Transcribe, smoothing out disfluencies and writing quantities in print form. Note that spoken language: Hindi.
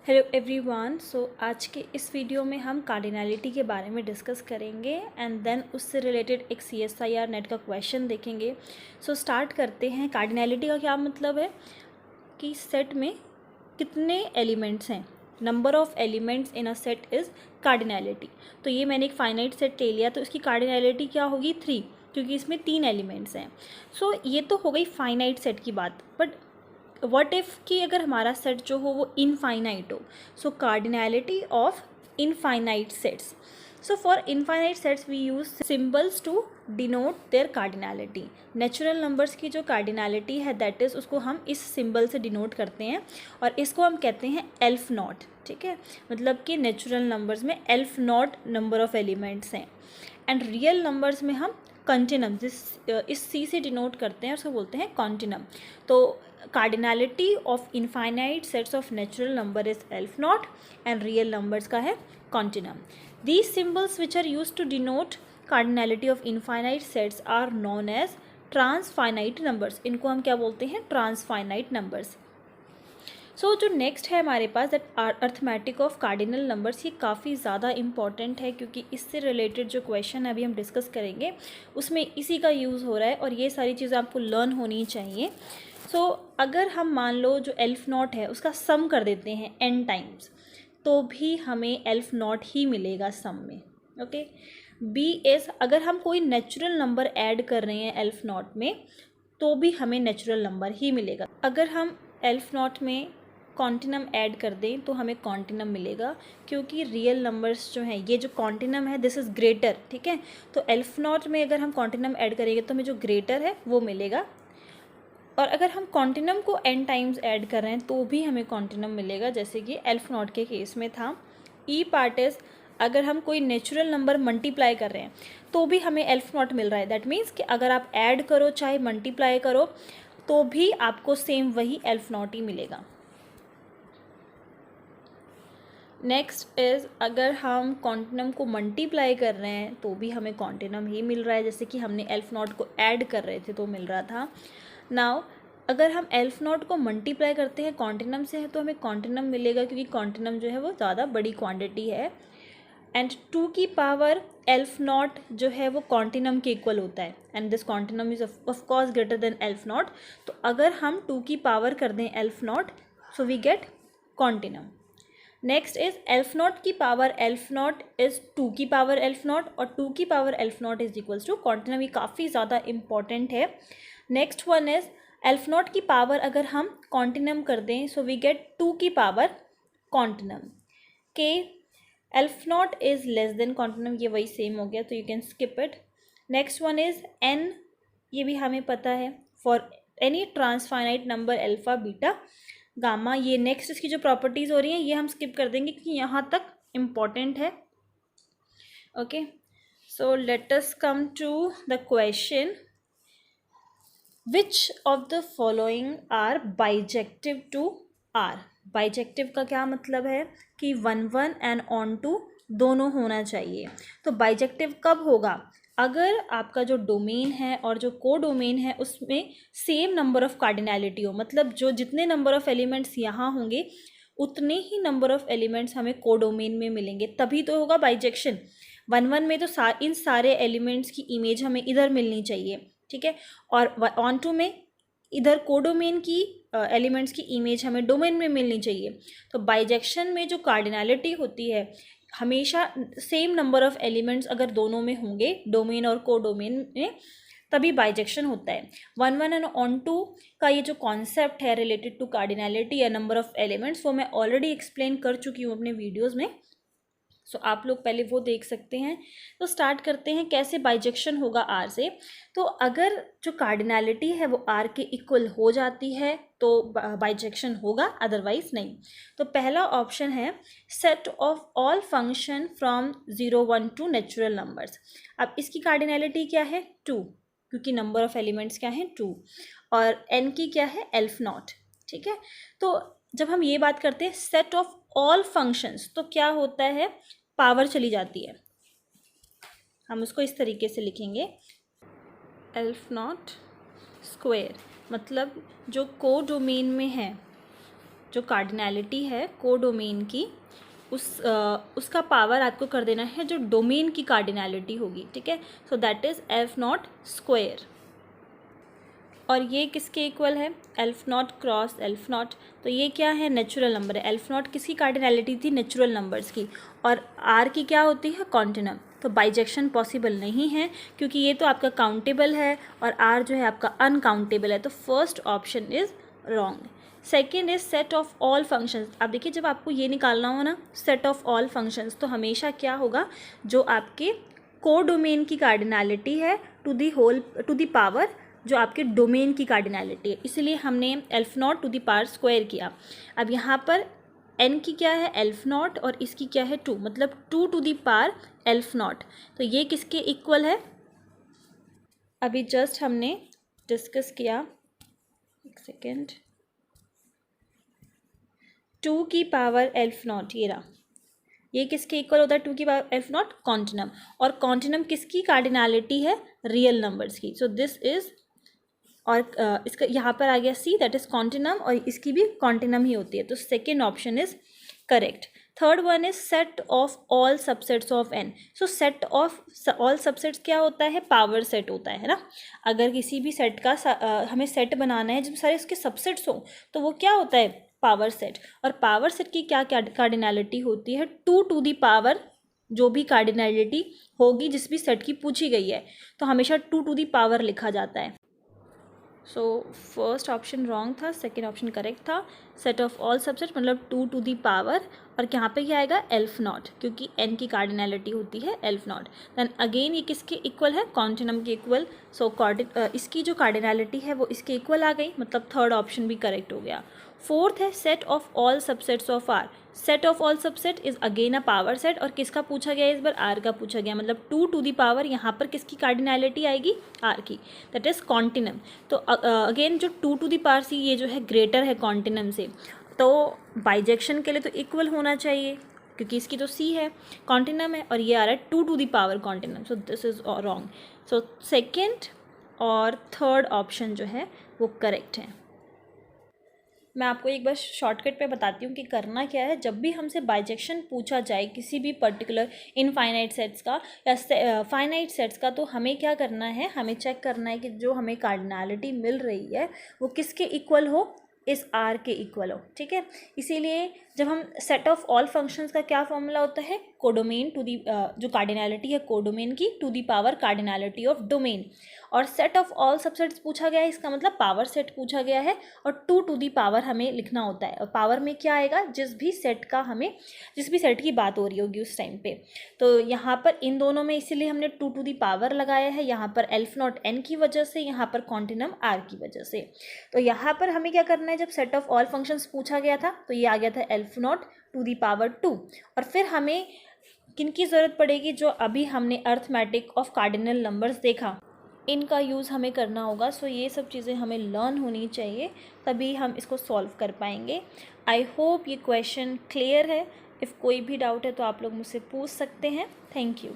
Hello everyone. आज के इस वीडियो में हम कार्डिनैलिटी के बारे में डिस्कस करेंगे एंड देन उससे रिलेटेड एक CSIR नेट का क्वेश्चन देखेंगे। स्टार्ट करते हैं। कार्डिनैलिटी का क्या मतलब है कि सेट में कितने एलिमेंट्स हैं, number of elements in a set is cardinality. तो ये मैंने एक फाइनाइट सेट ले लिया तो इसकी कार्डिनैलिटी क्या होगी 3, क्योंकि इसमें 3 एलिमेंट्स हैं। ये तो हो गई फाइनाइट सेट की बात। बट व्हाट इफ़ कि अगर हमारा सेट जो हो वो इनफाइनाइट हो, cardinality of infinite sets. For infinite sets we use symbols to denote their cardinality. Natural numbers की जो कार्डिनैलिटी है दैट इज़ उसको हम इस सिंबल से डिनोट करते हैं और इसको हम कहते हैं एल्फ नॉट। ठीक है, मतलब कि नेचुरल नंबर्स में elf not number of elements हैं एंड रियल नंबर्स में हम कंटिनम इस सी से डिनोट करते हैं, उसको बोलते हैं कॉन्टिनम। तो cardinality of infinite sets of natural number is aleph naught and real numbers का है continuum. These symbols which are use to denote cardinality of infinite sets are known as transfinite numbers. इनको हम क्या बोलते हैं? Transfinite numbers. जो नेक्स्ट है हमारे पास that arithmetic of cardinal numbers, ये काफ़ी ज़्यादा इंपॉर्टेंट है क्योंकि इससे रिलेटेड जो क्वेश्चन अभी हम डिस्कस करेंगे उसमें इसी का यूज़ हो रहा है और ये सारी चीज़ें आपको लर्न होनी चाहिए। अगर हम मान लो जो एल्फ नॉट है उसका सम कर देते हैं n टाइम्स तो भी हमें एल्फ नॉट ही मिलेगा सम में। ओके, BS अगर हम कोई नेचुरल नंबर ऐड कर रहे हैं एल्फ नॉट में तो भी हमें नेचुरल नंबर ही मिलेगा। अगर हम एल्फ नॉट में कॉन्टिनम ऐड कर दें तो हमें कॉन्टिनम मिलेगा, क्योंकि रियल नंबर्स जो हैं, ये जो कॉन्टिनम है दिस इज़ ग्रेटर। ठीक है, तो एल्फ नॉट में अगर हम कॉन्टिनम ऐड करेंगे तो हमें जो ग्रेटर है वो मिलेगा। और अगर हम कॉन्टिनम को n टाइम्स ऐड कर रहे हैं तो भी हमें कॉन्टिनम मिलेगा, जैसे कि एल्फ नॉट के केस में था। ई पार्ट इज अगर हम कोई नेचुरल नंबर मल्टीप्लाई कर रहे हैं तो भी हमें एल्फ नॉट मिल रहा है। दैट मीन्स कि अगर आप ऐड करो चाहे मल्टीप्लाई करो तो भी आपको सेम वही एल्फ नॉट ही मिलेगा। नेक्स्ट इज़ अगर हम कॉन्टिनम को मल्टीप्लाई कर रहे हैं तो भी हमें कॉन्टिनम ही मिल रहा है, जैसे कि हमने एल्फ नॉट को ऐड कर रहे थे तो मिल रहा था। नाउ अगर हम एल्फ नॉट को मल्टीप्लाई करते हैं कॉन्टिनम से है तो हमें कॉन्टिनम मिलेगा, क्योंकि कॉन्टिनम जो है वो ज़्यादा बड़ी क्वांटिटी है एंड 2 की पावर एल्फ नॉट जो है वो कॉन्टिनम के इक्वल होता है and this continuum is of course greater than aleph naught. तो अगर हम 2 की पावर कर दें aleph naught so we get continuum. Next is aleph naught की पावर एल्फ नॉट इज 2 की पावर एल्फ नॉट और 2 की power aleph naught is equals to continuum. ये काफ़ी ज़्यादा इंपॉर्टेंट है। Next one is aleph naught की पावर अगर हम कॉन्टिनम कर दें सो वी गेट 2 की पावर कॉन्टिनम के। Elf naught is less than continuum, ये वही सेम हो गया तो you can skip it. Next one is n, ये भी हमें पता है for any transfinite number alpha beta gamma. ये नेक्स्ट इसकी जो प्रॉपर्टीज़ हो रही हैं ये हम स्किप कर देंगे क्योंकि यहाँ तक इम्पॉर्टेंट है। Okay, so let us come to the question. Which of the following are bijective to R? Bijective का क्या मतलब है कि 1 एंड ऑन टू दोनों होना चाहिए। तो बाइजेक्टिव कब होगा? अगर आपका जो डोमेन है और जो को डोमेन है उसमें सेम नंबर ऑफ कार्डिनैलिटी हो, मतलब जो जितने नंबर ऑफ एलिमेंट्स यहाँ होंगे उतने ही नंबर ऑफ एलिमेंट्स हमें को डोमेन में मिलेंगे, तभी तो होगा बाइजेक्शन। 1 में तो इन सारे एलिमेंट्स की इमेज हमें इधर मिलनी चाहिए। ठीक है, और ऑन टू में इधर कोडोमेन की एलिमेंट्स की इमेज हमें डोमेन में मिलनी चाहिए। तो बाइजेक्शन में जो कार्डिनैलिटी होती है हमेशा सेम नंबर ऑफ एलिमेंट्स अगर दोनों में होंगे डोमेन और कोडोमेन में तभी बाइजेक्शन होता है। 1 एंड ऑन टू का ये जो कॉन्सेप्ट है रिलेटेड टू कार्डिनैलिटी या नंबर ऑफ एलिमेंट्स वो मैं ऑलरेडी एक्सप्लेन कर चुकी हूँ अपने वीडियोज़ में। आप लोग पहले वो देख सकते हैं। तो स्टार्ट करते हैं कैसे बाइजेक्शन होगा आर से। तो अगर जो कार्डिनैलिटी है वो आर के इक्वल हो जाती है तो बाइजेक्शन होगा, अदरवाइज नहीं। तो पहला ऑप्शन है set of all function from 0 1 to natural numbers. अब इसकी कार्डिनैलिटी क्या है? 2, क्योंकि नंबर ऑफ एलिमेंट्स क्या है? 2, और एन की क्या है? Elf not. ठीक है, तो जब हम ये बात करते हैं सेट ऑफ ऑल फंक्शंस तो क्या होता है? पावर चली जाती है। हम उसको इस तरीके से लिखेंगे एल्फ नॉट स्क्वायर, मतलब जो को डोमेन में है जो कार्डिनैलिटी है कोडोमेन की, उसका पावर आपको कर देना है जो डोमेन की कार्डिनैलिटी होगी, ठीक है। So that is F not square. और ये किसके इक्वल है, elf not cross elf naught. तो ये क्या है, नेचुरल नंबर है। एल्फ नॉट किसकी कार्डिनैलिटी थी, नेचुरल नंबर्स की, और आर की क्या होती है, कॉन्टिनम। तो बाइजेक्शन पॉसिबल नहीं है क्योंकि ये तो आपका काउंटेबल है और आर जो है आपका अनकाउंटेबल है। तो first option is wrong. Second is set of all functions. आप देखिए जब आपको ये निकालना हो ना, सेट ऑफ ऑल फंक्शंस, तो हमेशा क्या होगा, जो आपके कोडोमेन की कार्डिनैलिटी है टू दी पावर जो आपके डोमेन की कार्डिनैलिटी है, इसलिए हमने aleph naught to the power square किया। अब यहाँ पर n की क्या है, एल्फ नॉट, और इसकी क्या है 2, मतलब 2 to the power aleph naught. तो ये किसके इक्वल है, अभी जस्ट हमने डिस्कस किया, एक सेकेंड, 2 की पावर एल्फ नॉट, ये रहा, ये किसके इक्वल होता है, 2 की पावर एल्फ नॉट, कॉन्टिनम। और कॉन्टिनम किसकी कार्डिनैलिटी है, रियल नंबर्स की। सो दिस इज, और इसका यहाँ पर आ गया सी, दैट इज कॉन्टिनम, और इसकी भी कॉन्टिनम ही होती है। तो second option is correct. Third one is set of all subsets of N. So set of all subsets क्या होता है, पावर सेट होता है ना। अगर किसी भी सेट का हमें सेट बनाना है जिसमें सारे उसके सबसेट्स हो, तो वो क्या होता है, पावर सेट। और पावर सेट की क्या क्या कार्डिनैलिटी होती है, 2 टू दी पावर, जो भी कार्डिनैलिटी होगी जिस भी सेट की पूछी गई है, तो हमेशा 2 टू दी पावर लिखा जाता है। सो फर्स्ट ऑप्शन रॉन्ग था, सेकेंड ऑप्शन करेक्ट था। सेट ऑफ ऑल सबसेट मतलब 2 टू दी पावर, और यहाँ पे क्या आएगा, एल्फ नॉट, क्योंकि n की कार्डिनैलिटी होती है एल्फ नॉट। देन अगेन ये किसके इक्वल है, कॉन्टिनम के इक्वल। सो इसकी जो कार्डिनैलिटी है वो इसके इक्वल आ गई, मतलब थर्ड ऑप्शन भी करेक्ट हो गया। फोर्थ है set of all subsets of R. Set of all subset is again a power set, और किसका पूछा गया इस बार, आर का पूछा गया, मतलब 2 टू दी पावर, यहाँ पर किसकी कार्डिनैलिटी आएगी, आर की, दैट इज कॉन्टिनम। तो अगेन जो 2 टू दी पावर सी, ये जो है ग्रेटर है कॉन्टिनम से, तो बाइजेक्शन के लिए तो इक्वल होना चाहिए क्योंकि इसकी तो सी है, कॉन्टिनम है, और ये आ रहा है 2 to the power continuum. So this is wrong. So second और थर्ड ऑप्शन जो है वो करेक्ट है। मैं आपको एक बार शॉर्टकट पे बताती हूँ कि करना क्या है। जब भी हमसे बाइजेक्शन पूछा जाए किसी भी पर्टिकुलर इनफाइनाइट सेट्स का या फाइनाइट सेट्स का, तो हमें क्या करना है, हमें चेक करना है कि जो हमें कार्डिनैलिटी मिल रही है वो किसके इक्वल हो, इस आर के इक्वल हो, ठीक है। इसीलिए जब हम सेट ऑफ ऑल फंक्शंस का क्या फॉर्मूला होता है, कोडोमेन टू दी, जो कार्डिनैलिटी है कोडोमेन की, to the power cardinality of domain. और सेट ऑफ ऑल सबसेट्स पूछा गया है, इसका मतलब पावर सेट पूछा गया है, और 2 टू दी पावर हमें लिखना होता है। और पावर में क्या आएगा, जिस भी सेट की बात हो रही होगी उस टाइम पे। तो यहाँ पर इन दोनों में इसीलिए हमने 2 टू दी पावर लगाया है, यहाँ पर एल्फ नॉट एन की वजह से, यहाँ पर कॉन्टिनम आर की वजह से। तो यहाँ पर हमें क्या करना है, जब सेट ऑफ ऑल फंक्शंस पूछा गया था तो ये आ गया था aleph naught to the power 2। और फिर हमें किनकी ज़रूरत पड़ेगी, जो अभी हमने अर्थमेटिक ऑफ कार्डिनल नंबर्स देखा, इनका यूज़ हमें करना होगा। सो ये सब चीज़ें हमें लर्न होनी चाहिए, तभी हम इसको सॉल्व कर पाएंगे। आई होप ये क्वेश्चन क्लियर है। इफ़ कोई भी डाउट है तो आप लोग मुझसे पूछ सकते हैं। Thank you.